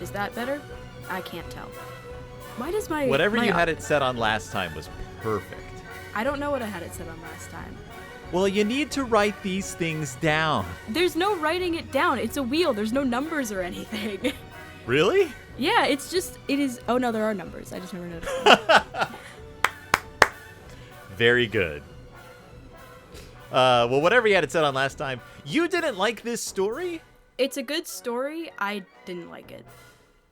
Is that better? I can't tell. Why does my... Whatever my, you had it set on last time was perfect. I don't know what I had it set on last time. Well, you need to write these things down. There's no writing it down. It's a wheel. There's no numbers or anything. Really? Yeah, it is... Oh, no, there are numbers. I just never noticed them. Very good. Well, whatever you had it set on last time, you didn't like this story? It's a good story. I didn't like it.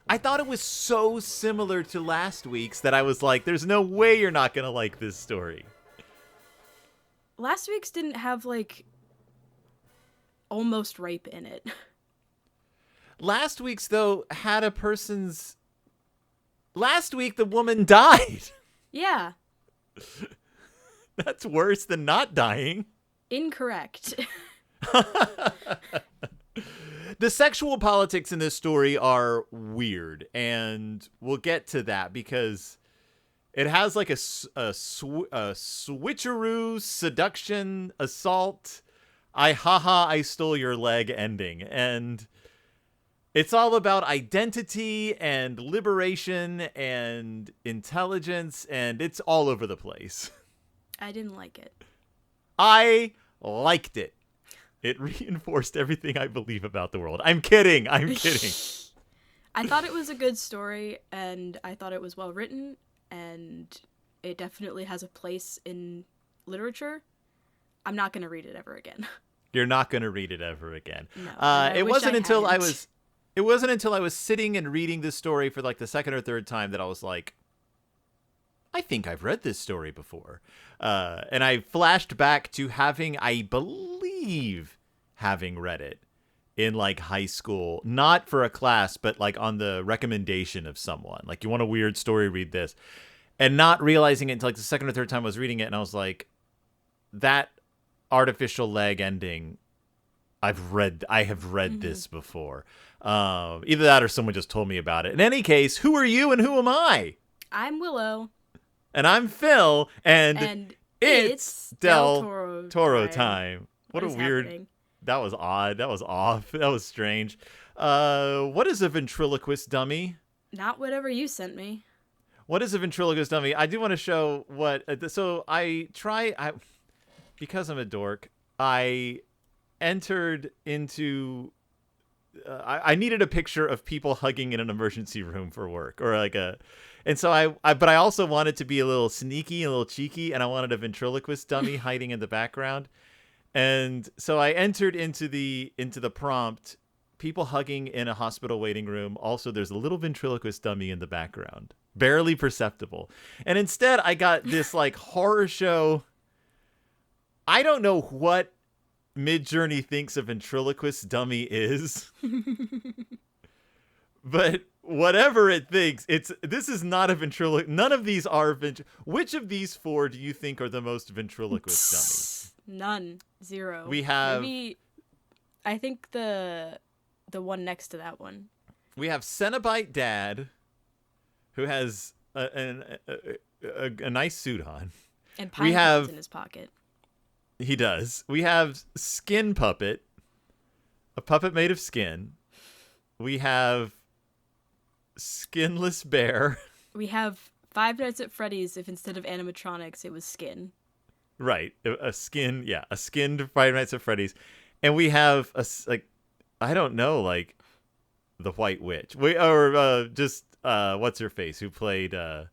I thought it was so similar to last week's that I was like, there's no way you're not going to like this story. Last week's didn't have, like, almost rape in it. Last week's, though, had a person's... Last week, the woman died. Yeah. That's worse than not dying. Incorrect. The sexual politics in this story are weird, and we'll get to that because it has like a switcheroo, seduction, assault, I stole your leg ending, and it's all about identity and liberation and intelligence, and it's all over the place. I didn't like it. I liked it. It reinforced everything I believe about the world. I'm kidding. I'm kidding. I thought it was a good story, and I thought it was well written, and it definitely has a place in literature. I'm not going to read it ever again. You're not going to read it ever again. No, it wasn't until I was sitting and reading this story for like the second or third time that I was like, I think I've read this story before. And I flashed back to having read it in like high school, not for a class, but like on the recommendation of someone. Like, you want a weird story, read this. And not realizing it until like the second or third time I was reading it. And I was like, that artificial leg ending, I have read this before. Either that or someone just told me about it. In any case, who are you and who am I? I'm Willow. And I'm Phil, and it's Del Toro time. What a weird... Happening? That was odd. That was off. That was strange. What is a ventriloquist dummy? Not whatever you sent me. What is a ventriloquist dummy? I do want to show what... So because I'm a dork, I entered into... I needed a picture of people hugging in an emergency room for work, or like a... And so but I also wanted to be a little sneaky, a little cheeky, and I wanted a ventriloquist dummy hiding in the background. And so I entered into the prompt, people hugging in a hospital waiting room. Also, there's a little ventriloquist dummy in the background, barely perceptible. And instead, I got this like horror show. I don't know what Midjourney thinks a ventriloquist dummy is, but whatever it thinks, this is not a ventriloquist. None of these are Which of these four do you think are the most ventriloquist dummies? None. Zero. We have... Maybe, I think the one next to that one. We have Cenobite Dad, who has a nice suit on. And pine cones in his pocket. He does. We have Skin Puppet, a puppet made of skin. We have Skinless Bear. We have Five Nights at Freddy's if instead of animatronics it was skin. Right. A skinned Five Nights at Freddy's. And we have the White Witch. What's her face who played the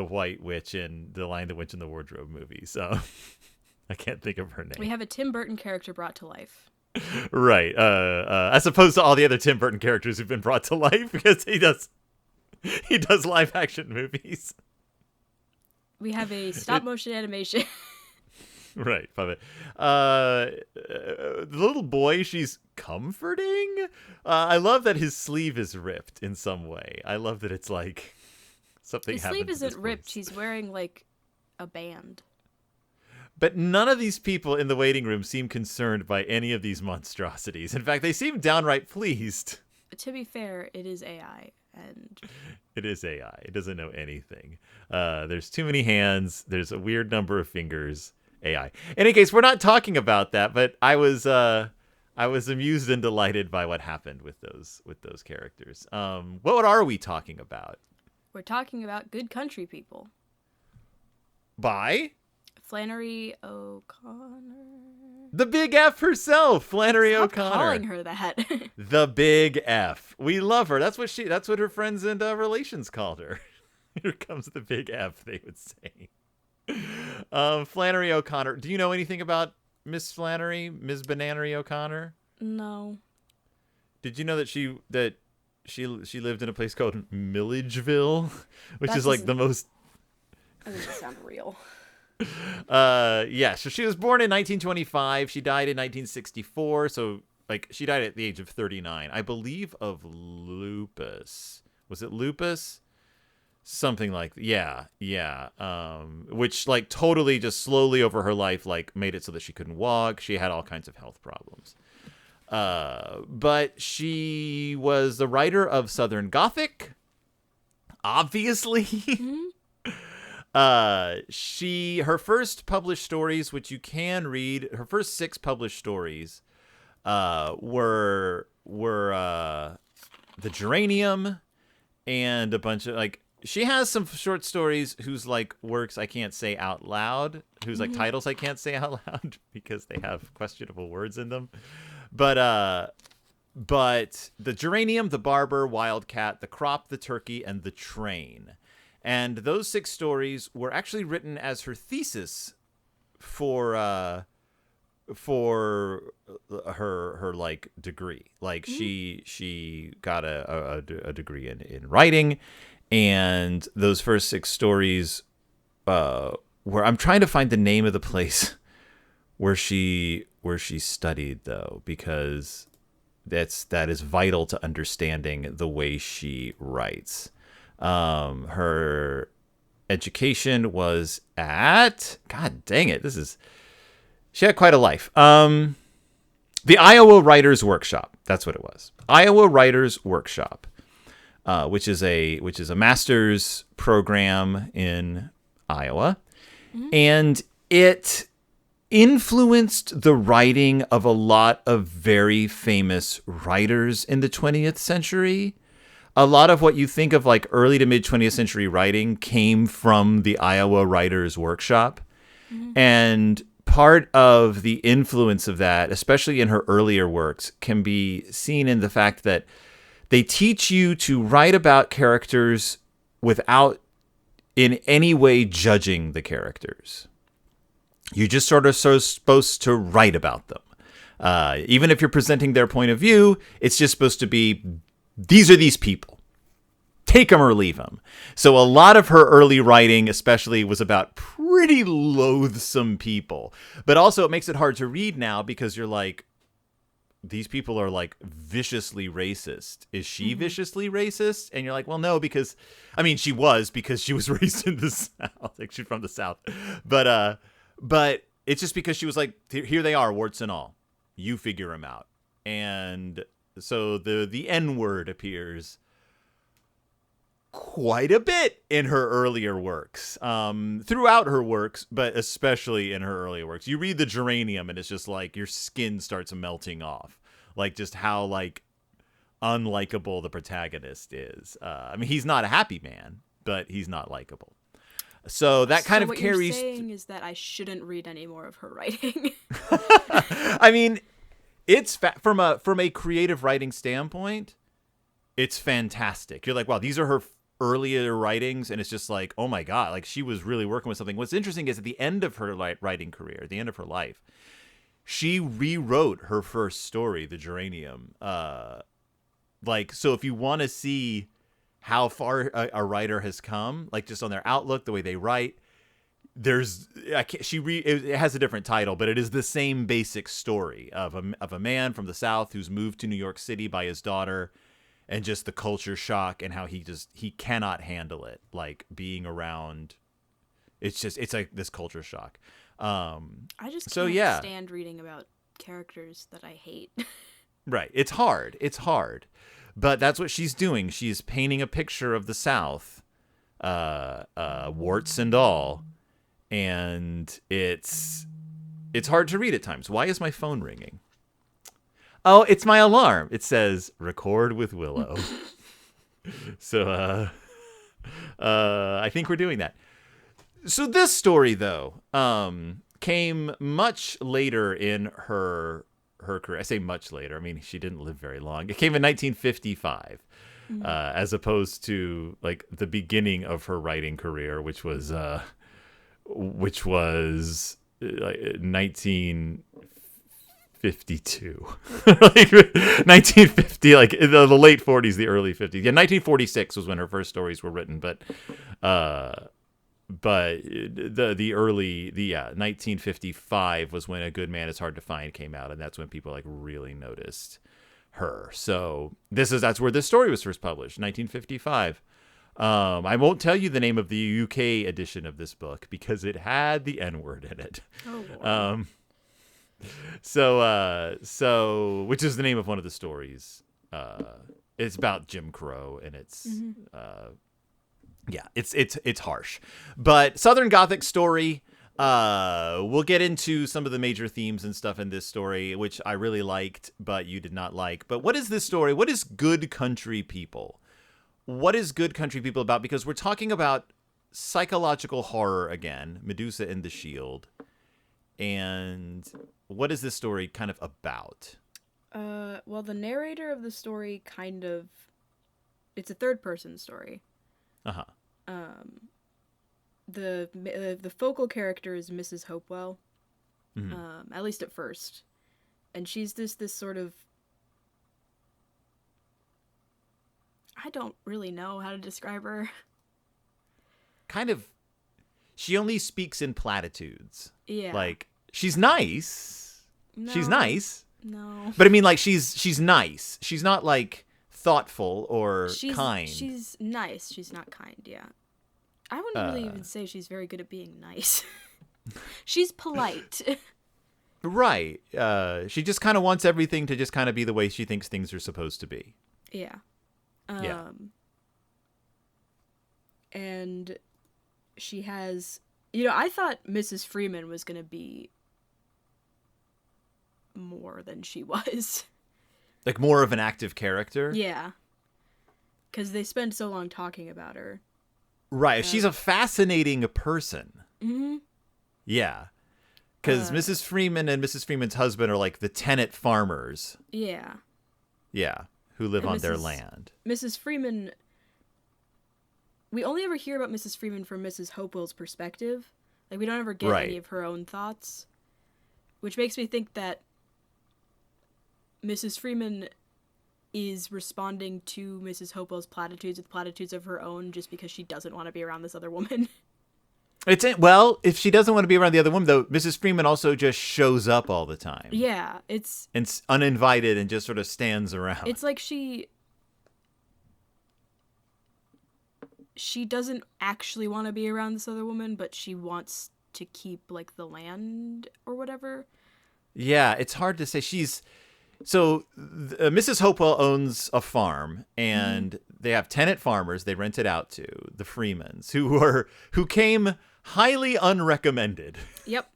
White Witch in the Lion, the Witch, and the Wardrobe movie. So I can't think of her name. We have a Tim Burton character brought to life. Right. As opposed to all the other Tim Burton characters who've been brought to life, because he does live action movies. We have a stop motion animation. Right, puppet. The little boy she's comforting. I love that his sleeve is ripped in some way. I love that it's like something. His sleeve isn't ripped. He's wearing like a band. But none of these people in the waiting room seem concerned by any of these monstrosities. In fact, they seem downright pleased. To be fair, it is AI, and it is AI. It doesn't know anything. There's too many hands. There's a weird number of fingers. AI. In any case, we're not talking about that, but I I was amused and delighted by what happened with those characters. What are we talking about? We're talking about Good Country People. By Flannery O'Connor. the Big F herself, Flannery Stop O'Connor. calling her that. The Big F. We love her. That's what her friends and relations called her. Here comes the Big F, they would say. Flannery O'Connor. Do you know anything about Miss Flannery, Ms. Bannery O'Connor? No. Did you know that she lived in a place called Milledgeville, which is like the most. That doesn't sound real. Yeah. So she was born in 1925. She died in 1964. So like she died at the age of 39, I believe, of lupus. Was it lupus? Something like yeah. Which like totally just slowly over her life like made it so that she couldn't walk. She had all kinds of health problems. But she was the writer of Southern Gothic, obviously. Mm-hmm. Her first published stories, which you can read, her first 6 published stories, were The Geranium and a bunch of like. She has some short stories whose like works I can't say out loud, whose like titles I can't say out loud because they have questionable words in them. But The Geranium, The Barber, Wildcat, The Crop, The Turkey, and The Train. And those 6 stories were actually written as her thesis for her like degree. Like she got a degree in writing, and those first 6 stories where I'm trying to find the name of the place where she studied though, because that is vital to understanding the way she writes. Her education was at, God dang it, she had quite a life. The Iowa Writers Workshop. That's what it was. Iowa Writers Workshop, which is a master's program in Iowa, and it influenced the writing of a lot of very famous writers in the 20th century. A lot of what you think of like early to mid 20th century writing came from the Iowa Writers Workshop. And part of the influence of that, especially in her earlier works, can be seen in the fact that they teach you to write about characters without in any way judging the characters. You're just sort of supposed to write about them. Even if you're presenting their point of view, it's just supposed to be, these are these people. Take them or leave them. So a lot of her early writing, especially, was about pretty loathsome people. But also it makes it hard to read now because you're like, these people are like viciously racist. Is she viciously racist? And you're like, well, no, because, I mean, she was, because she was raised in the South. Like, she's from the South. But it's just because she was like, here they are, warts and all. You figure them out. And so the N-word appears quite a bit in her earlier works, throughout her works, but especially in her earlier works. You read The Geranium and it's just like your skin starts melting off, like just how like unlikable the protagonist is. I mean, he's not a happy man, but he's not likable. So that kind of carries. What you're saying is that I shouldn't read any more of her writing. I mean, it's from a creative writing standpoint, it's fantastic. You're like, wow, these are her earlier writings, and it's just like, oh my god, like she was really working with something. What's interesting is at the end of her writing career, at the end of her life, she rewrote her first story, The Geranium. Like, so if you want to see how far a writer has come, like just on their outlook, the way they write, it has a different title, but it is the same basic story of a man from the South who's moved to New York City by his daughter, and just the culture shock and how he cannot handle it, like being around. It's like this culture shock. I just can't stand reading about characters that I hate. Right. It's hard. But that's what she's doing. She's painting a picture of the South, warts and all, and it's hard to read at times. Why is my phone ringing? Oh, it's my alarm. It says record with Willow. So I think we're doing that. So this story, though, came much later in her career. I say much later. I mean, she didn't live very long. It came in 1955, as opposed to like the beginning of her writing career, which was 1952, like 1950, like the late 40s, the early 50s. Yeah, 1946 was when her first stories were written, but the early 1955 was when A Good Man Is Hard to Find came out, and that's when people like really noticed her. So that's where this story was first published, 1955. I won't tell you the name of the UK edition of this book because it had the N-word in it. Oh, Lord. So which is the name of one of the stories. It's about Jim Crow, and it's it's harsh, but Southern Gothic story. We'll get into some of the major themes and stuff in this story, which I really liked, but you did not like. But what is this story? What is Good Country People? What is Good Country People about? Because we're talking about psychological horror again, Medusa and the Shield. And what is this story kind of about? Well, the narrator of the story it's a third-person story. Uh-huh. The focal character is Mrs. Hopewell, Mm-hmm. at least at first. And she's this sort of... I don't really know how to describe her. Kind of, she only speaks in platitudes. Yeah. Like, she's nice. No, She's nice. No. But I mean, like, she's nice. She's not, like, thoughtful or kind. She's nice. She's not kind, yeah. I wouldn't really even say she's very good at being nice. She's polite. Right. She just kind of wants everything to just kind of be the way she thinks things are supposed to be. Yeah. Yeah. And she has... I thought Mrs. Freeman was going to be more than she was. Like more of an active character? Yeah. Because they spend so long talking about her. Right. She's a fascinating person. Mm-hmm. Yeah. Because Mrs. Freeman and Mrs. Freeman's husband are like the tenant farmers. Yeah. Yeah. Who live And on their land. Mrs. Freeman... We only ever hear about Mrs. Freeman from Mrs. Hopewell's perspective. Like, we don't ever get any of her own thoughts. Which makes me think that Mrs. Freeman is responding to Mrs. Hopewell's platitudes with platitudes of her own just because she doesn't want to be around this other woman. Well, if she doesn't want to be around the other woman, though, Mrs. Freeman also just shows up all the time. Yeah, it's uninvited and just sort of stands around. It's like she doesn't actually want to be around this other woman, but she wants to keep, like, the land or whatever. Yeah, it's hard to say. Mrs. Hopewell owns a farm, and they have tenant farmers they rent it out to, the Freemans, who came highly unrecommended. Yep.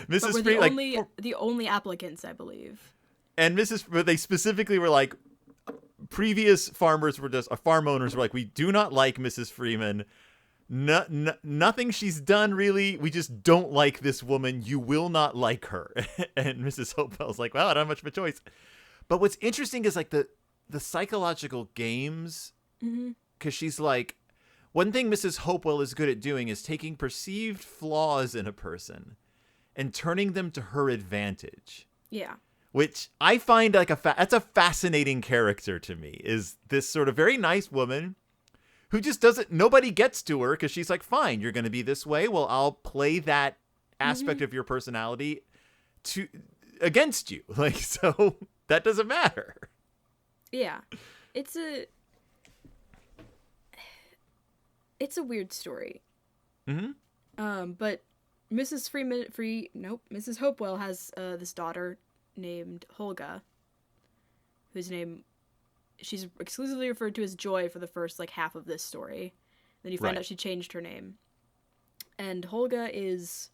Mrs. But we're the only applicants, I believe. And but they specifically were like, previous farm owners were like, we do not like Mrs. Freeman. Nothing she's done, really. We just don't like this woman. You will not like her. And Mrs. Hopewell's like, well, I don't have much of a choice. But what's interesting is like the psychological games. Because she's like, one thing Mrs. Hopewell is good at doing is taking perceived flaws in a person and turning them to her advantage. Yeah. Which I find like that's a fascinating character to me, is this sort of very nice woman who just nobody gets to her because she's like, fine, you're going to be this way. Well, I'll play that aspect of your personality against you. Like, so that doesn't matter. Yeah. It's a weird story. But Mrs. Hopewell has this daughter named Holga, she's exclusively referred to as Joy for the first like half of this story. Then you find out she changed her name. And Holga is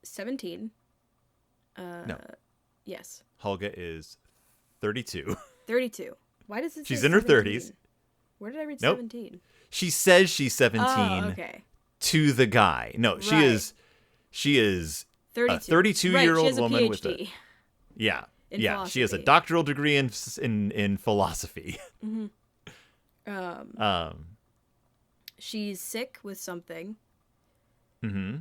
17. No. Yes. Helga is 32. 32. Why does it say She's in her 17? 30s. Where did I read Nope. 17? She says she's Oh, 17 okay. to the guy. No, Right. she is 32. a 32-year-old Right, she has a woman with PhD in yeah, she has a philosophy. doctoral degree in philosophy. Mm-hmm. Um She's sick with something. mm-hmm.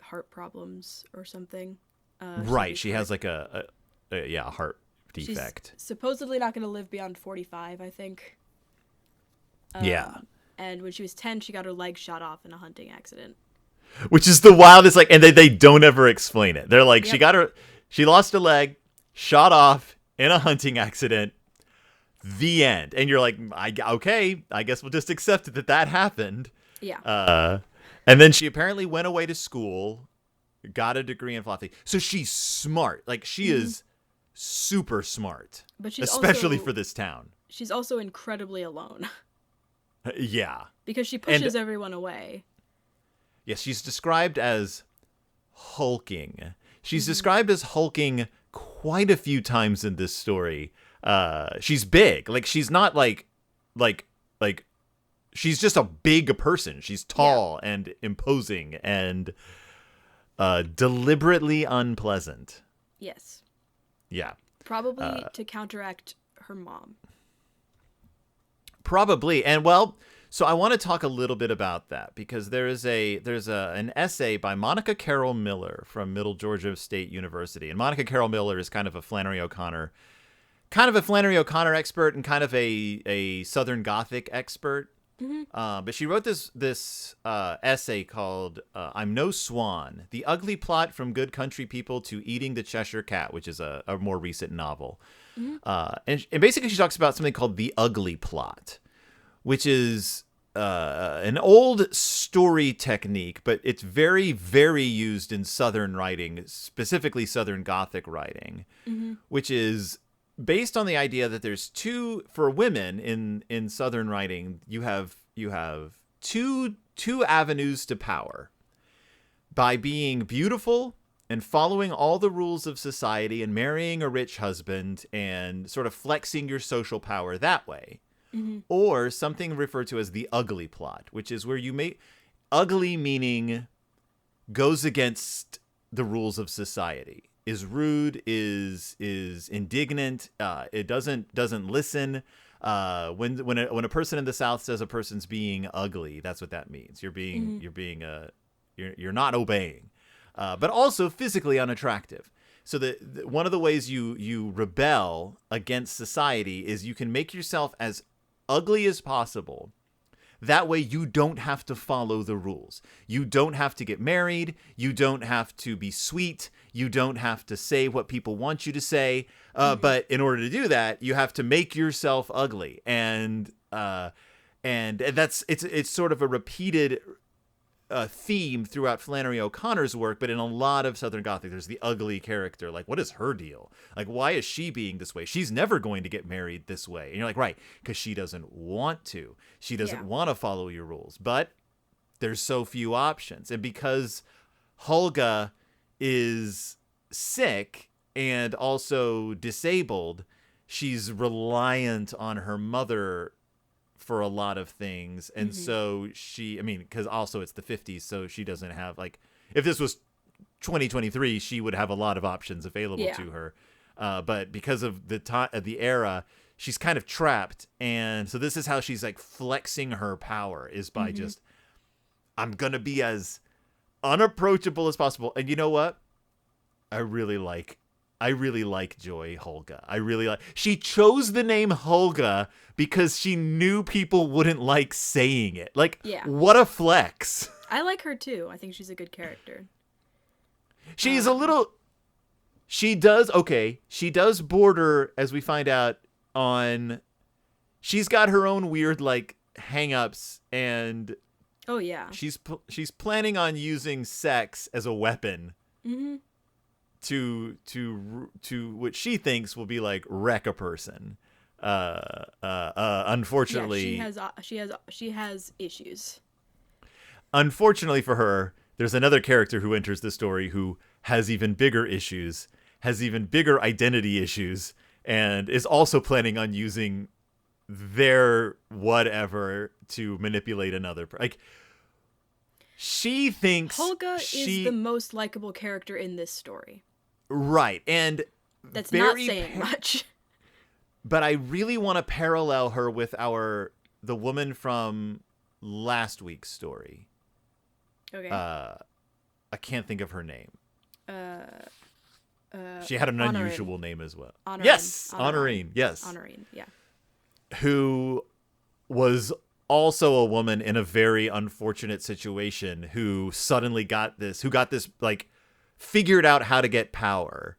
Heart problems or something. Right, she has like a heart She's defect. supposedly not going to live beyond 45, I think. Yeah. And when she was 10, she got her leg shot off in a hunting accident. Which is the wildest, like, and they don't ever explain it. They're like, Yep. she lost a leg, shot off in a hunting accident, the end. And you're like, okay, I guess we'll just accept it that happened. Yeah. And then she apparently went away to school, got a degree in philosophy. So she's smart. Like, she is super smart. But she's especially also, for this town. She's also incredibly alone. Yeah. Because she pushes everyone away. Yes, she's described as hulking. She's described as hulking quite a few times in this story. She's big. Like, she's not like she's just a big person. She's tall and imposing and deliberately unpleasant. Yes. Yeah. Probably to counteract her mom. Probably. And well, so I want to talk a little bit about that because there's an essay by Monica Carroll Miller from Middle Georgia State University. And Monica Carroll Miller is kind of a Flannery O'Connor expert and kind of a Southern Gothic expert. But she wrote this essay called "I'm No Swan: The Ugly Plot from Good Country People to Eating the Cheshire Cat," which is a more recent novel. And basically she talks about something called the ugly plot, which is an old story technique, but it's very, very used in Southern writing, specifically Southern Gothic writing, which is based on the idea that there's for women in Southern writing, you have two avenues to power by being beautiful and following all the rules of society and marrying a rich husband and sort of flexing your social power that way. Or something referred to as the ugly plot, which is where you make ugly meaning goes against the rules of society, is rude, is indignant, it doesn't listen. When a person in the South says a person's being ugly, that's what that means. You're not obeying, but also physically unattractive. So one of the ways you rebel against society is you can make yourself as ugly as possible. That way you don't have to follow the rules. You don't have to get married. You don't have to be sweet. You don't have to say what people want you to say. But in order to do that, you have to make yourself ugly. And it's sort of a repeated theme throughout Flannery O'Connor's work, but in a lot of Southern Gothic, there's the ugly character. Like, what is her deal? Like, why is she being this way? She's never going to get married this way. And you're like, right, because she doesn't want to. She doesn't want to follow your rules. But there's so few options. And because Hulga is sick and also disabled, she's reliant on her mother for a lot of things. And so because also it's the 50s, so she doesn't have, like, if this was 2023, she would have a lot of options available to her. But because of the era, she's kind of trapped. And so this is how she's like flexing her power, is by just, I'm going to be as unapproachable as possible. And you know what? I really like Joy Hulga. She chose the name Hulga because she knew people wouldn't like saying it. Like, what a flex. I like her too. I think she's a good character. She's she does border, as we find out, on, she's got her own weird, like, hang-ups, and she's planning on using sex as a weapon. To what she thinks will be like wreck a person. Unfortunately, she has issues. Unfortunately for her, there's another character who enters the story who has even bigger issues, has even bigger identity issues and is also planning on using their whatever to manipulate another. Like, she thinks Holga is the most likable character in this story. Right, and that's not saying much. But I really want to parallel her with the woman from last week's story. Okay. I can't think of her name. She had an unusual name as well. Honorine. Yes, Honorine. Yes. Honorine, yeah. Who was also a woman in a very unfortunate situation who suddenly got this, like, figured out how to get power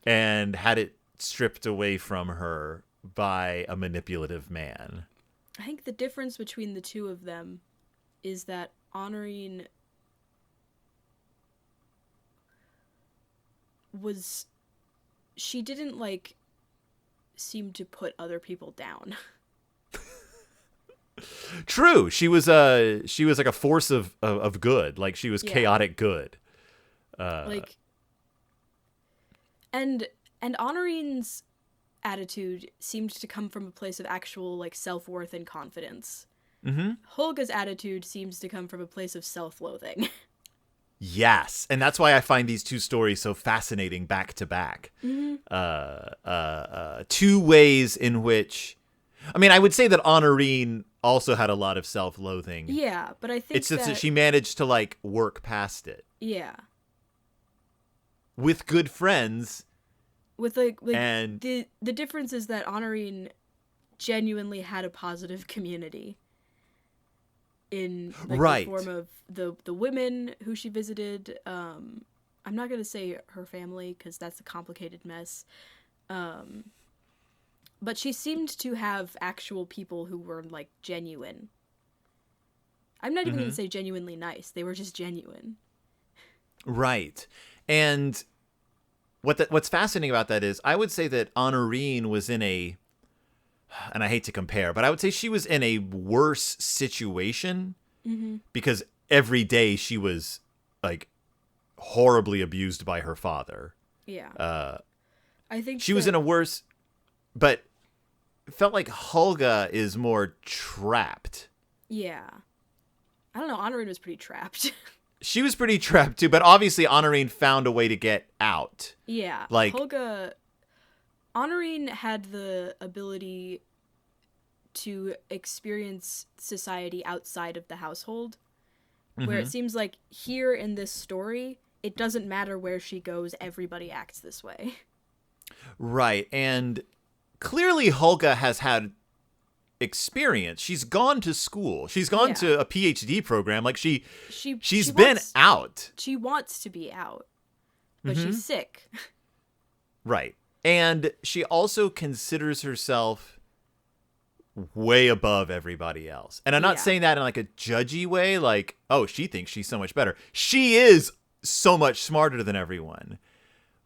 and had it stripped away from her by a manipulative man. I think the difference between the two of them is that Honorine she didn't, like, seem to put other people down. True. She was like a force of good. Like, she was chaotic good. Like, and Honorine's attitude seemed to come from a place of actual, like, self-worth and confidence. Mm-hmm. Holga's attitude seems to come from a place of self-loathing. Yes, and that's why I find these two stories so fascinating back to back. Mm-hmm. Two ways in which, I mean, I would say that Honorine also had a lot of self-loathing. Yeah, but I think it's just that she managed to, like, work past it. Yeah. With good friends. With, like and the difference is that Honorine genuinely had a positive community. In, like, the form of the women who she visited. I'm not going to say her family because that's a complicated mess. But she seemed to have actual people who were, like, genuine. I'm not even going to say genuinely nice. They were just genuine. Right. And what's fascinating about that is I would say that Honorine was in a, and I hate to compare, but I would say she was in a worse situation because every day she was, like, horribly abused by her father. Yeah. I think she was in a worse, but it felt like Holga is more trapped. Yeah. I don't know. Honorine was pretty trapped. She was pretty trapped too, but obviously Honorine found a way to get out. Yeah. Like, Honorine had the ability to experience society outside of the household, where it seems like here in this story, it doesn't matter where she goes, everybody acts this way. Right, and clearly Holga has had experience. She's gone to school. She's gone to a PhD program. Like, she's been out. She wants to be out, but she's sick. Right. And she also considers herself way above everybody else. And I'm not saying that in, like, a judgy way, like, oh, she thinks she's so much better. She is so much smarter than everyone.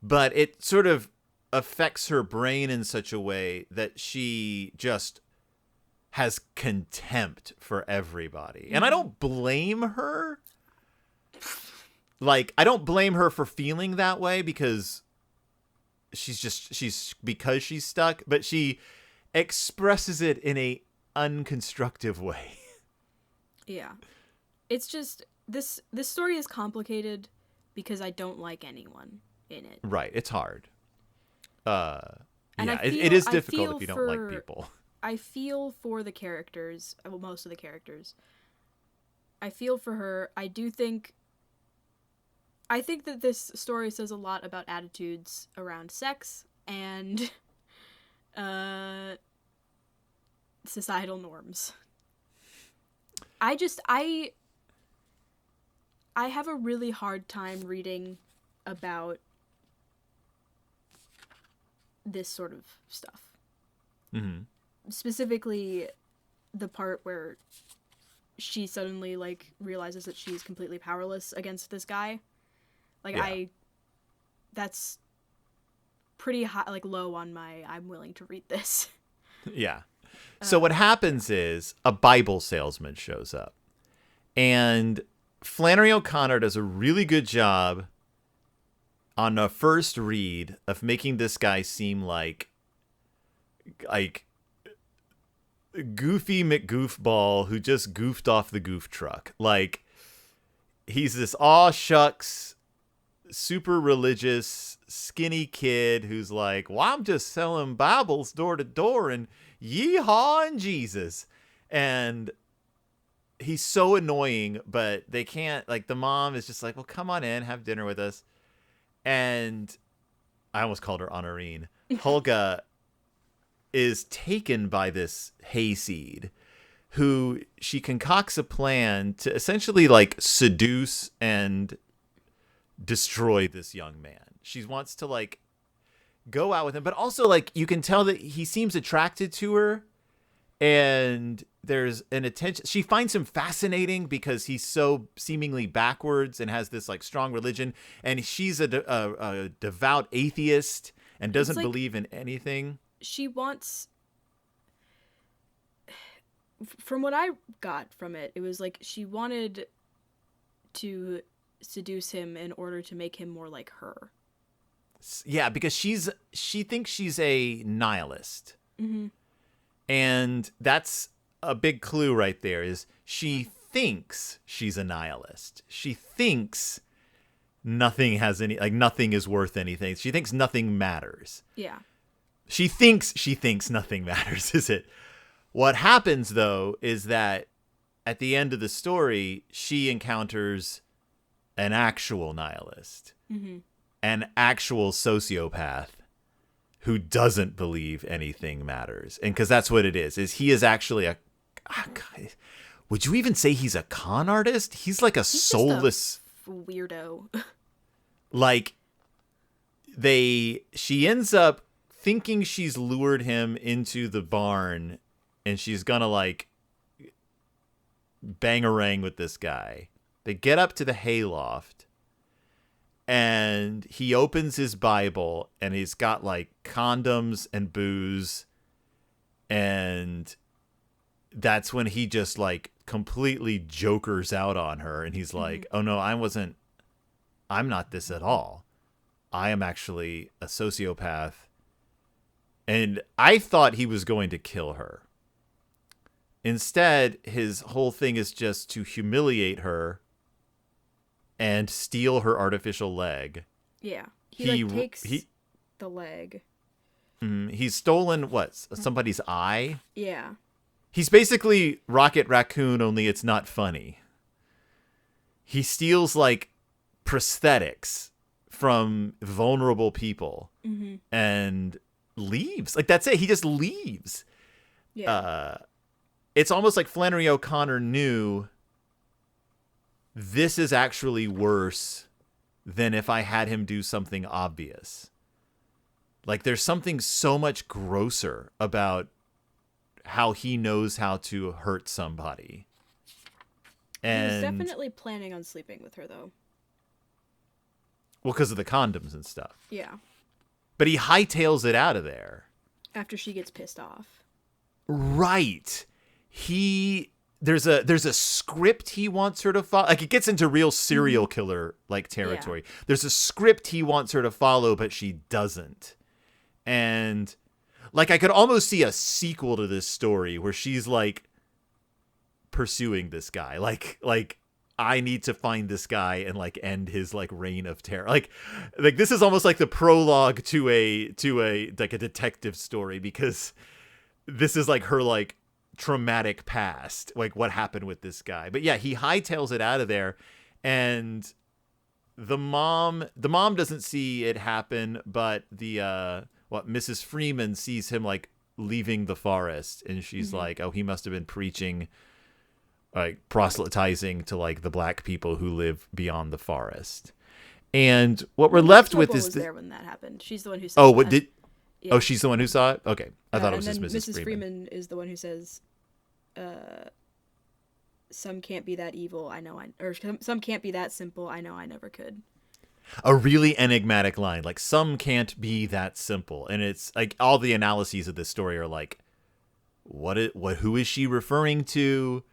But it sort of affects her brain in such a way that she just has contempt for everybody. And I don't blame her. Like, I don't blame her for feeling that way because she's stuck, but she expresses it in a unconstructive way. Yeah. It's just this story is complicated because I don't like anyone in it. Right. It's hard. It is difficult if you don't like people. I feel for the characters, well, most of the characters. I feel for her. I think that this story says a lot about attitudes around sex and societal norms. I have a really hard time reading about this sort of stuff. Mm-hmm. Specifically, the part where she suddenly, like, realizes that she's completely powerless against this guy. Like, that's pretty high, like, low on my I'm willing to read this. Yeah. So what happens is a Bible salesman shows up. And Flannery O'Connor does a really good job on a first read of making this guy seem like Goofy McGoofball who just goofed off the goof truck. Like, he's this aw shucks, super religious, skinny kid who's like, well, I'm just selling Bibles door to door and yeehaw and Jesus. And he's so annoying, but they can't, like, the mom is just like, well, come on in, have dinner with us. And I almost called her Honorine. Holga is taken by this hayseed who she concocts a plan to essentially like seduce and destroy this young man. She wants to like go out with him, but also like you can tell that he seems attracted to her, and there's an attention. She finds him fascinating because he's so seemingly backwards and has this like strong religion, and she's a devout atheist and doesn't like, believe in anything. She wants, from what I got from it, it was like she wanted to seduce him in order to make him more like her. Yeah, because she thinks she's a nihilist. Mm-hmm. And that's a big clue right there, is she thinks she's a nihilist. She thinks nothing has any, like nothing is worth anything. She thinks nothing matters. Yeah. She thinks nothing matters, is it? What happens, though, is that at the end of the story, she encounters an actual nihilist, mm-hmm. an actual sociopath who doesn't believe anything matters. And because that's what it is he is actually would you even say he's a con artist? He's like he's soulless weirdo. Like, she ends up thinking she's lured him into the barn and she's gonna like bangarang with this guy. They get up to the hayloft and he opens his Bible and he's got like condoms and booze, and that's when he just like completely jokers out on her, and he's like, oh no, I'm not this at all. I am actually a sociopath. And I thought he was going to kill her. Instead, his whole thing is just to humiliate her and steal her artificial leg. Yeah. He takes the leg. He's stolen, somebody's eye? Yeah. He's basically Rocket Raccoon, only it's not funny. He steals, like, prosthetics from vulnerable people mm-hmm. and leaves. Like, that's it. He just leaves. Yeah. It's almost like Flannery O'Connor knew this is actually worse than if I had him do something obvious. Like, there's something so much grosser about how he knows how to hurt somebody. And he was definitely planning on sleeping with her, though. Well, because of the condoms and stuff. Yeah. But he hightails it out of there. After she gets pissed off. Right. There's a script he wants her to follow. Like, it gets into real serial killer like territory. Yeah. There's a script he wants her to follow, but she doesn't. And like, I could almost see a sequel to this story where she's like pursuing this guy. Like I need to find this guy and like end his like reign of terror. Like this is almost like the prologue to a like a detective story, because this is like her like traumatic past, like what happened with this guy. But yeah, he hightails it out of there, and the mom doesn't see it happen, but Mrs. Freeman sees him like leaving the forest, and she's like, oh, he must have been preaching, like proselytizing to like the black people who live beyond the forest. And what we're left with is there when that happened. She's the one who saw that. Yeah. Oh, she's the one who saw it? Okay. I thought it was just Mrs. Freeman is the one who says, some can't be that evil, some can't be that simple, I know I never could. A really enigmatic line, like, some can't be that simple. And it's like all the analyses of this story are like, who is she referring to?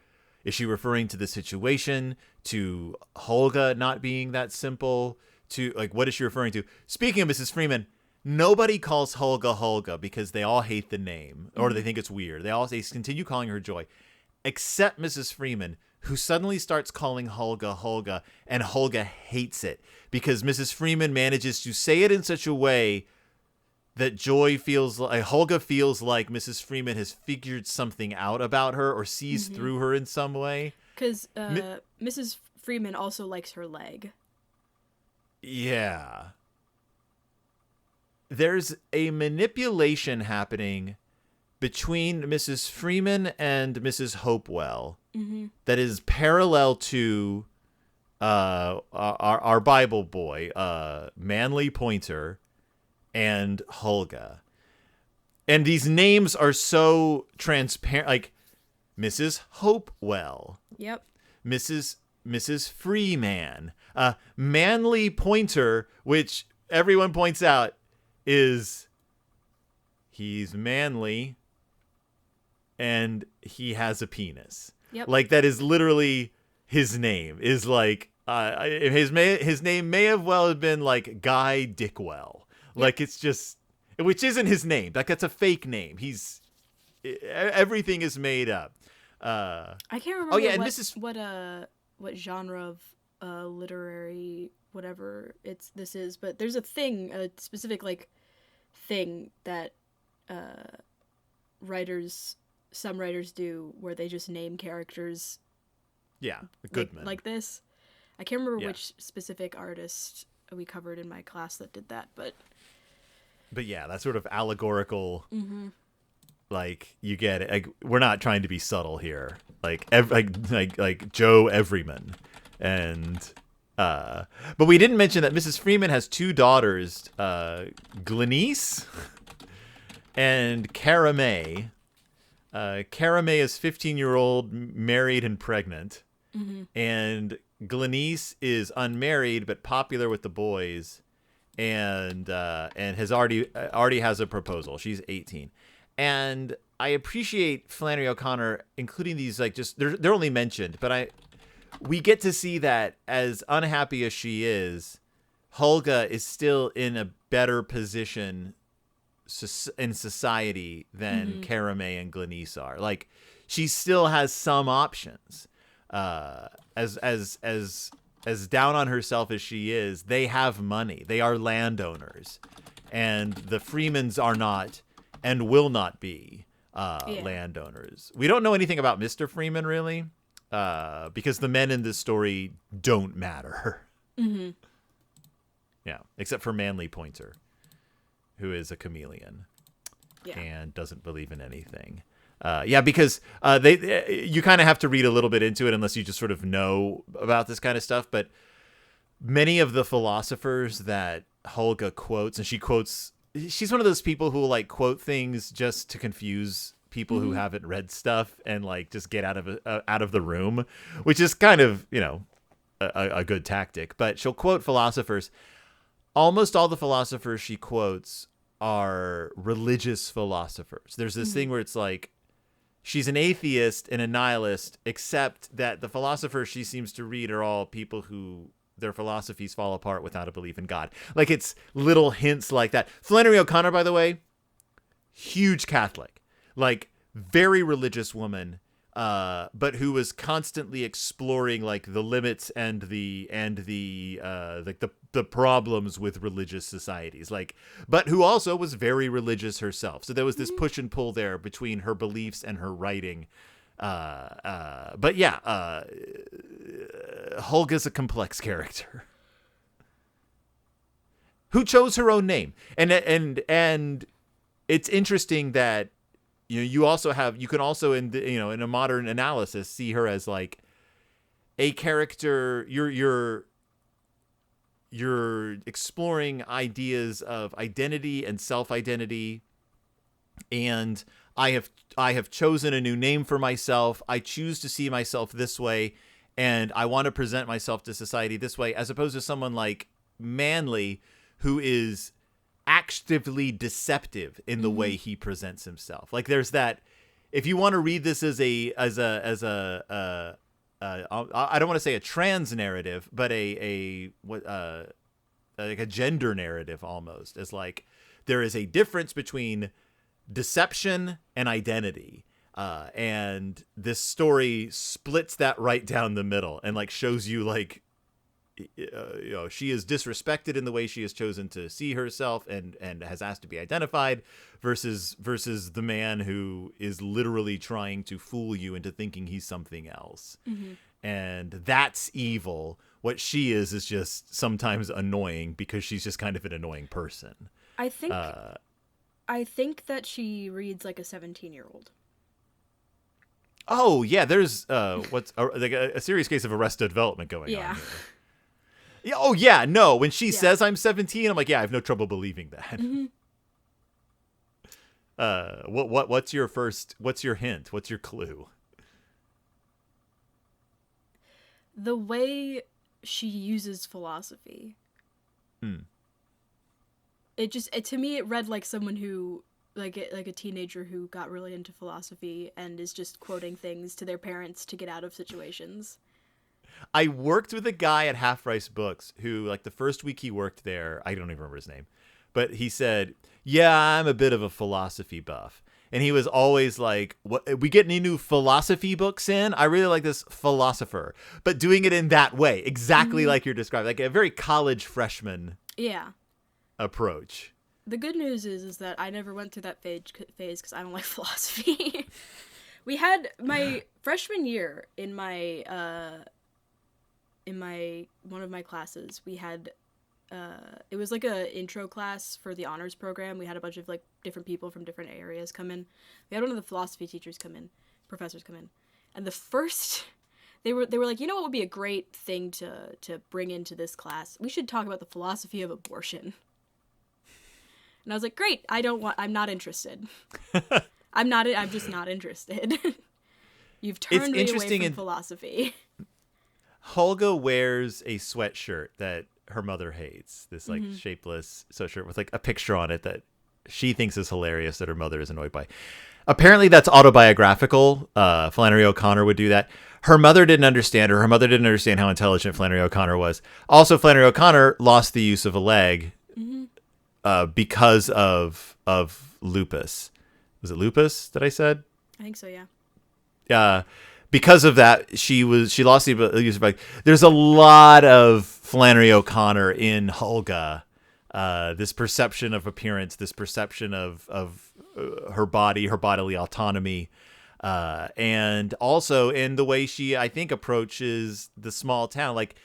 Is she referring to the situation, to Holga not being that simple, to like, what is she referring to? Speaking of Mrs. Freeman, nobody calls Hulga because they all hate the name or they think it's weird. They continue calling her Joy, except Mrs. Freeman, who suddenly starts calling Hulga, and Hulga hates it because Mrs. Freeman manages to say it in such a way that Joy feels like Hulga feels like Mrs. Freeman has figured something out about her or sees through her in some way. Because Mrs. Freeman also likes her leg. Yeah. There's a manipulation happening between Mrs. Freeman and Mrs. Hopewell that is parallel to our Bible boy, Manly Pointer, and Hulga. And these names are so transparent, like Mrs. Hopewell. Yep. Mrs. Freeman. Manly Pointer, which everyone points out is he's manly and he has a penis. Yep. Like that is literally his name. Is like his name may have well have been like Guy Dickwell. Yep. Like it's just, which isn't his name. Like that's a fake name. Everything is made up. I can't remember. Oh yeah, and what genre of literary whatever this is, but there's a specific like thing that some writers do where they just name characters. Yeah, Goodman. Like this. I can't remember which specific artist we covered in my class that did that, but yeah, that sort of allegorical. Like you get it. Like, we're not trying to be subtle here. Like Joe Everyman, and but we didn't mention that Mrs. Freeman has two daughters, Glenise and Cara May. Cara May is 15-year-old, married and pregnant, and Glenise is unmarried but popular with the boys, and has already has a proposal. She's 18. And I appreciate Flannery O'Connor including these, like, just they're only mentioned, but we get to see that as unhappy as she is, Hulga is still in a better position in society than Cara May and Glenise are. Like, she still has some options. As down on herself as she is, they have money. They are landowners, and the Freemans are not. And will not be landowners. We don't know anything about Mr. Freeman, really, because the men in this story don't matter. Yeah, except for Manly Pointer, who is a chameleon and doesn't believe in anything. Because you kind of have to read a little bit into it unless you just sort of know about this kind of stuff. But many of the philosophers that Hulga quotes, and she's one of those people who will like quote things just to confuse people who haven't read stuff and like just get out of the room, which is kind of, a good tactic. But she'll quote philosophers. Almost all the philosophers she quotes are religious philosophers. There's this thing where it's like she's an atheist and a nihilist, except that the philosophers she seems to read are all people who their philosophies fall apart without a belief in God. Like, it's little hints like that. Flannery O'Connor, by the way, huge Catholic, like very religious woman, but who was constantly exploring like the limits and the problems with religious societies, like, but who also was very religious herself. So there was this push and pull there between her beliefs and her writing. But yeah, Hulga's a complex character who chose her own name, and it's interesting that you can also in a modern analysis see her as like a character. You're exploring ideas of identity and self-identity, and I have chosen a new name for myself. I choose to see myself this way, and I want to present myself to society this way, as opposed to someone like Manly, who is actively deceptive in the way he presents himself. Like, there's that. If you want to read this as a I don't want to say a trans narrative, but a like a gender narrative almost, as like there is a difference between deception and identity. And this story splits that right down the middle and like shows you like, she is disrespected in the way she has chosen to see herself and has asked to be identified versus the man who is literally trying to fool you into thinking he's something else. Mm-hmm. And that's evil. What she is just sometimes annoying because she's just kind of an annoying person. I think that she reads like a 17-year-old. Oh yeah, there's what's like a serious case of Arrested Development going on here. Yeah. Oh yeah, no. When she says I'm 17, I'm like, yeah, I have no trouble believing that. Mm-hmm. What's your hint? What's your clue? The way she uses philosophy. To me it read like someone who like a teenager who got really into philosophy and is just quoting things to their parents to get out of situations. I worked with a guy at Half Price Books who, like, the first week he worked there, I don't even remember his name, but he said, yeah, I'm a bit of a philosophy buff. And he was always like, "What? We get any new philosophy books in? I really like this philosopher." But doing it in that way, exactly like you're describing, like a very college freshman approach. The good news is that I never went through that phase because I don't like philosophy. We had my freshman year in my one of my classes, we had it was like a intro class for the honors program. We had a bunch of like different people from different areas come in. We had one of the philosophy professors come in. And the first they were like, "You know what would be a great thing to bring into this class? We should talk about the philosophy of abortion." And I was like, "Great. I'm not interested. I'm just not interested." You've turned me away from philosophy. Holga wears a sweatshirt that her mother hates. This like shapeless sweatshirt with like a picture on it that she thinks is hilarious that her mother is annoyed by. Apparently that's autobiographical. Flannery O'Connor would do that. Her mother didn't understand her. Her mother didn't understand how intelligent Flannery O'Connor was. Also, Flannery O'Connor lost the use of a leg because of lupus. Was it lupus that I said? I think so, yeah. Because of that, she lost the use of a leg. There's a lot of Flannery O'Connor in Holga. This perception of appearance, this perception of her body, her bodily autonomy, and also in the way she, I think, approaches the small town. Like,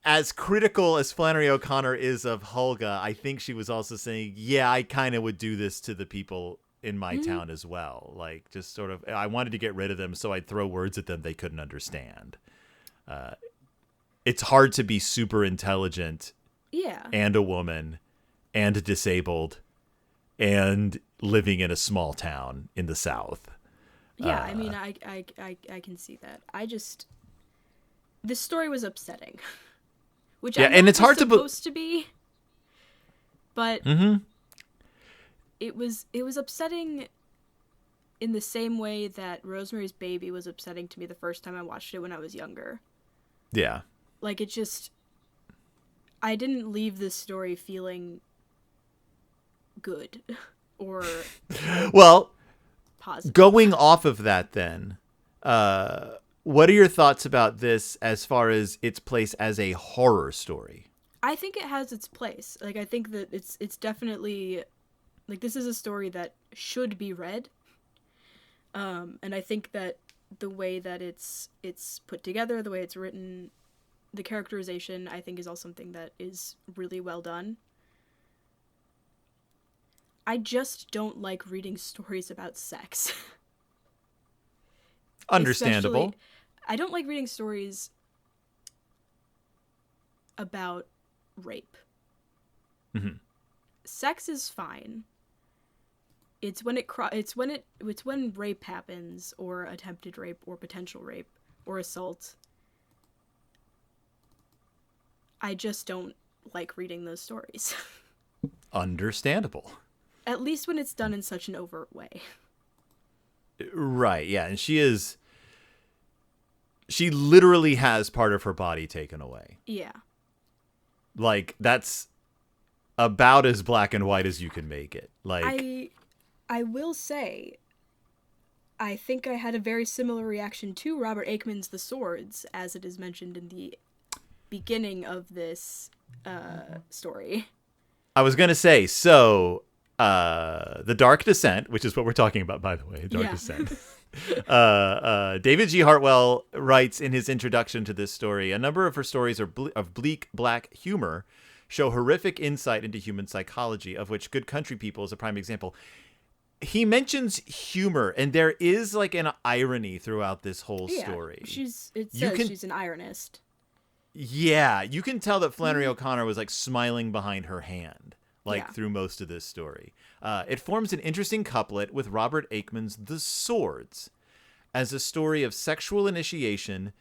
as critical as Flannery O'Connor is of Holga, I think she was also saying, yeah, I kind of would do this to the people in my town as well. Like, just sort of, I wanted to get rid of them, so I'd throw words at them they couldn't understand. It's hard to be super intelligent and a woman and disabled and living in a small town in the South. Yeah, I mean, I can see that. This story was upsetting. Which I know and it's hard supposed to be, but it was upsetting in the same way that Rosemary's Baby was upsetting to me the first time I watched it when I was younger. Yeah. Like, I didn't leave this story feeling good or well, positive. Going off of that then, what are your thoughts about this as far as its place as a horror story? I think it has its place. Like, I think that it's definitely, like, this is a story that should be read. And I think that the way that it's put together, the way it's written, the characterization, I think is all something that is really well done. I just don't like reading stories about sex. Understandable. I don't like reading stories about rape. Sex is fine. It's when rape happens, or attempted rape, or potential rape, or assault. I just don't like reading those stories. Understandable. At least when it's done in such an overt way. Right, yeah, and she literally has part of her body taken away. Yeah. Like, that's about as black and white as you can make it. Like, I will say, I think I had a very similar reaction to Robert Aikman's The Swords, as it is mentioned in the beginning of this story. I was gonna say, so The Dark Descent, which is what we're talking about, by the way, Dark Descent. David G. Hartwell writes in his introduction to this story, a number of her stories are of bleak black humor, show horrific insight into human psychology, of which Good Country People is a prime example. He mentions humor, and there is like an irony throughout this whole story. She's an ironist. Yeah, you can tell that Flannery O'Connor was like smiling behind her hand, through most of this story. It forms an interesting couplet with Robert Aikman's The Swords as a story of sexual initiation,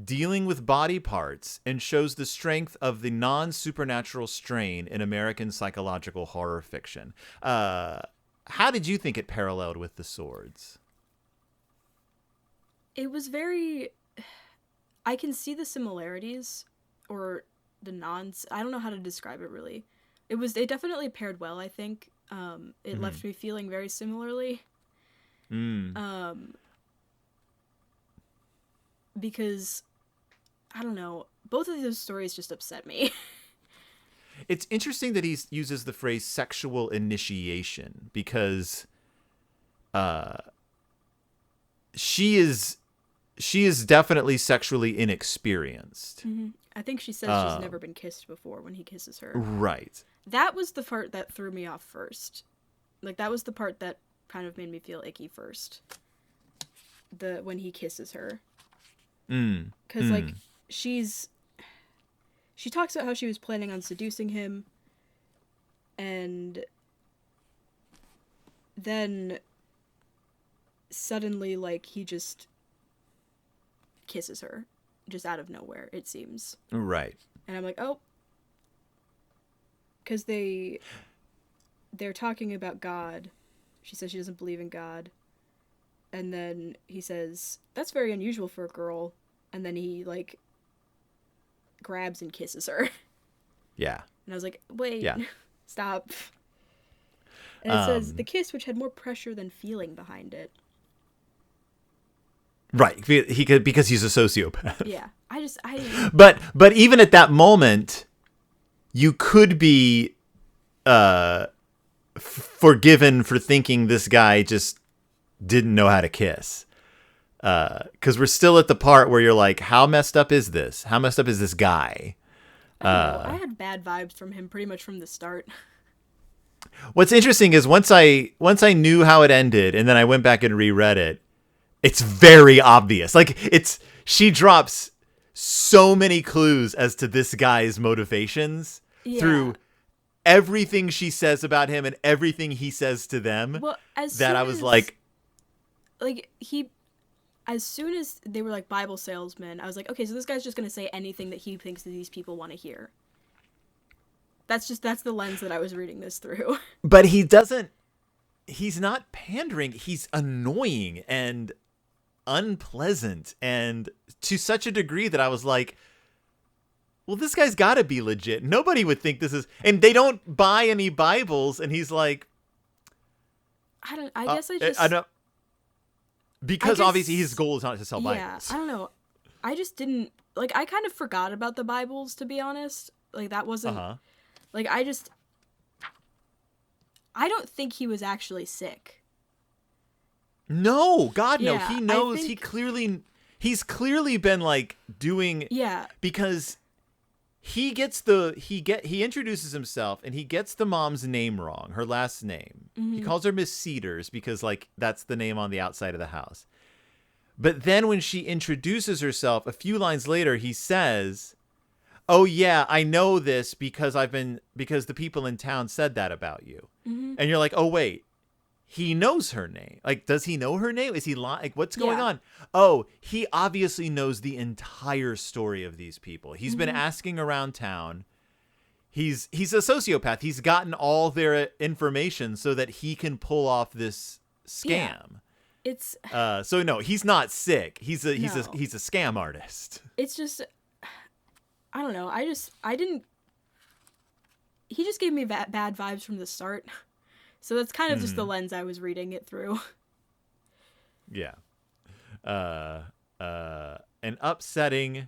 dealing with body parts, and shows the strength of the non-supernatural strain in American psychological horror fiction. How did you think it paralleled with The Swords? It was very... I can see the similarities, or the nons. I don't know how to describe it, really. It definitely paired well, I think. It left me feeling very similarly. Because, I don't know, both of those stories just upset me. It's interesting that he uses the phrase sexual initiation, because she is definitely sexually inexperienced. I think she says she's never been kissed before when he kisses her. Right. That was the part that threw me off first. Like, that was the part that kind of made me feel icky first. When he kisses her. Because, like, she talks about how she was planning on seducing him, and then suddenly, like, he just kisses her, just out of nowhere, it seems. Right. And I'm like, oh. Because they're talking about God. She says she doesn't believe in God. And then he says, that's very unusual for a girl. And then he, like, grabs and kisses her. Yeah. And I was like, wait, stop. And it says, the kiss which had more pressure than feeling behind it. Right. Because he's a sociopath. Yeah. But even at that moment, you could be forgiven for thinking this guy just didn't know how to kiss. Because we're still at the part where you're like, how messed up is this? How messed up is this guy? I had bad vibes from him pretty much from the start. What's interesting is once I knew how it ended, and then I went back and reread it, it's very obvious. Like, she drops so many clues as to this guy's motivations through everything she says about him and everything he says to them. Well, as soon as they were like Bible salesmen, I was like, okay, so this guy's just gonna say anything that he thinks that these people want to hear. That's the lens that I was reading this through. But he's not pandering. He's annoying and unpleasant, and to such a degree that I was like, well, this guy's got to be legit. Nobody would think this is, and they don't buy any Bibles, and he's like, I guess I don't, because obviously his goal is not to sell Bibles. I don't know. I just didn't, like, I kind of forgot about the Bibles, to be honest. Like, that wasn't, like, I don't think he was actually sick. No, God, no. He knows. He's clearly been like doing. Yeah. Because he introduces himself and he gets the mom's name wrong, her last name. He calls her Miss Cedars because, like, that's the name on the outside of the house. But then when she introduces herself, a few lines later, he says, "Oh yeah, I know this because the people in town said that about you." And you're like, "Oh wait. He knows her name. Like, does he know her name? Is he lying? Like, what's going on?" Oh, he obviously knows the entire story of these people. He's been asking around town. He's a sociopath. He's gotten all their information so that he can pull off this scam. Yeah. It's so no, he's not sick. He's a scam artist. It's just, I don't know. I didn't he just gave me bad vibes from the start. So that's kind of just the lens I was reading it through. Yeah. An upsetting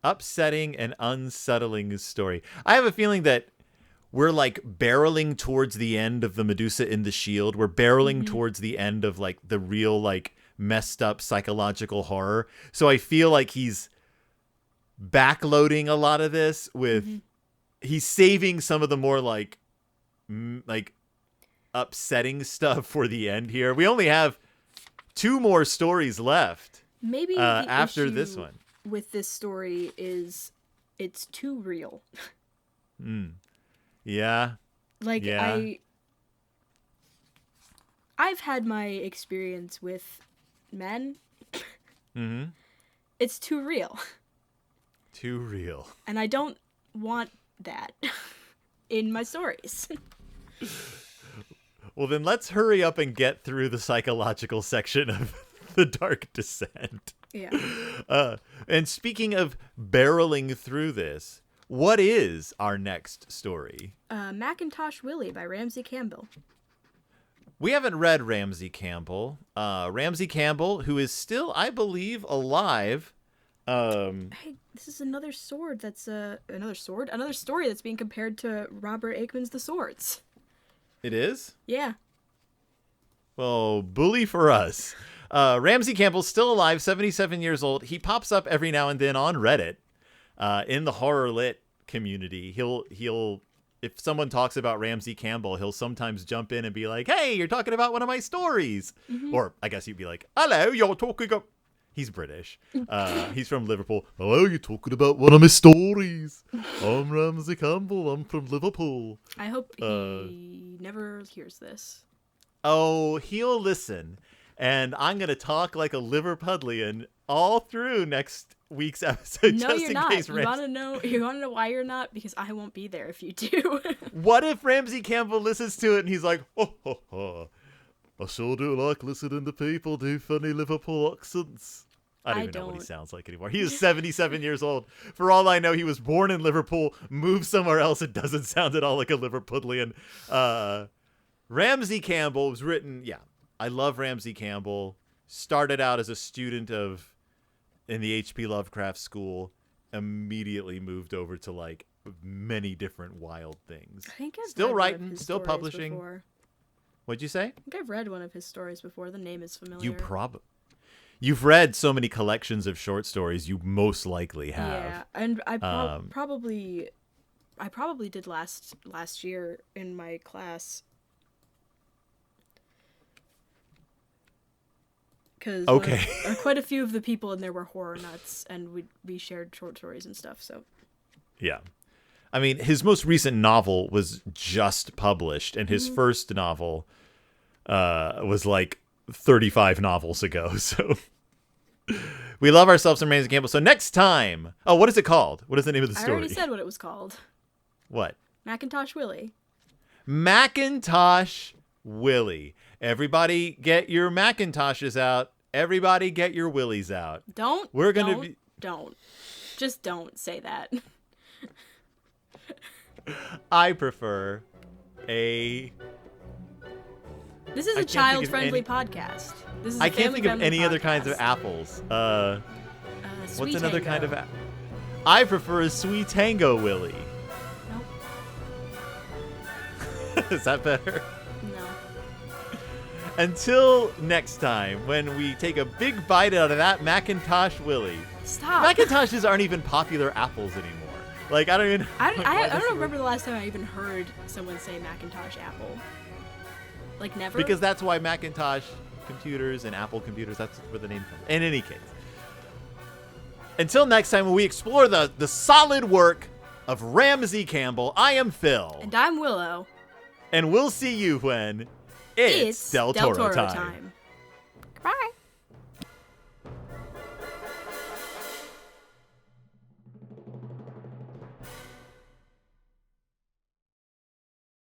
and unsettling story. I have a feeling that we're like barreling towards the end of the Medusa in the Shield. We're barreling towards the end of like the real like messed up psychological horror. So I feel like he's backloading a lot of this with he's saving some of the more like upsetting stuff for the end here. We only have 2 more stories left. Maybe after this one with this story is it's too real. Yeah. Like yeah. I've had my experience with men. It's too real. Too real. And I don't want that in my stories. Well, then let's hurry up and get through the psychological section of The Dark Descent. Yeah. And speaking of barreling through this, what is our next story? Macintosh Willie by Ramsey Campbell. We haven't read Ramsey Campbell. Ramsey Campbell, who is still, I believe, alive. Hey, this is another sword that's another story that's being compared to Robert Aickman's The Swords. It is? Yeah. Well, bully for us. Ramsey Campbell's still alive, 77 years old. He pops up every now and then on Reddit, in the horror lit community. He'll if someone talks about Ramsey Campbell, he'll sometimes jump in and be like, "Hey, you're talking about one of my stories," or I guess he'd be like, "Hello, you're talking about." He's British. He's from Liverpool. "Hello, you're talking about one of my stories. I'm Ramsey Campbell. I'm from Liverpool." I hope he never hears this. Oh, he'll listen. And I'm going to talk like a Liverpudlian all through next week's episode. No, just you're in not. Case You want to know why you're not? Because I won't be there if you do. What if Ramsey Campbell listens to it and he's like, "Oh, ho, ho. I sure do like listening to people do funny Liverpool accents." I don't even know what he sounds like anymore. He is 77 years old. For all I know, he was born in Liverpool, moved somewhere else. It doesn't sound at all like a Liverpudlian. Ramsey Campbell was written, I love Ramsey Campbell. Started out as a student in the H.P. Lovecraft school. Immediately moved over to like many different wild things. I think I've still read writing, one of his still stories publishing. Before. What'd you say? I think I've read one of his stories before. The name is familiar. You've read so many collections of short stories. You most likely have. Yeah, and I probably did last year in my class. Because quite a few of the people in there were horror nuts, and we shared short stories and stuff. So, yeah, I mean, his most recent novel was just published, and his first novel was like 35 novels ago. So, we love ourselves some Ramsey Campbell. So next time, what is it called? What is the name of the story? I already said what it was called. What? Macintosh Willie. Macintosh Willie. Everybody get your Macintoshes out. Everybody get your Willies out. Don't just don't say that. I prefer a... This is a child-friendly podcast. This is I can't think of any podcast. Other kinds of apples. What's another tango. kind of apple? I prefer a sweet tango Willie. Nope. Is that better? No. Until next time, when we take a big bite out of that Macintosh Willie. Stop. Macintoshes aren't even popular apples anymore. Like, I don't even... I don't remember the last time I even heard someone say Macintosh apple. Like, never? Because that's why Macintosh computers and Apple computers, that's where the name comes. In any case. Until next time, when we explore the solid work of Ramsey Campbell, I am Phil. And I'm Willow. And we'll see you when it's Del Toro time. Bye.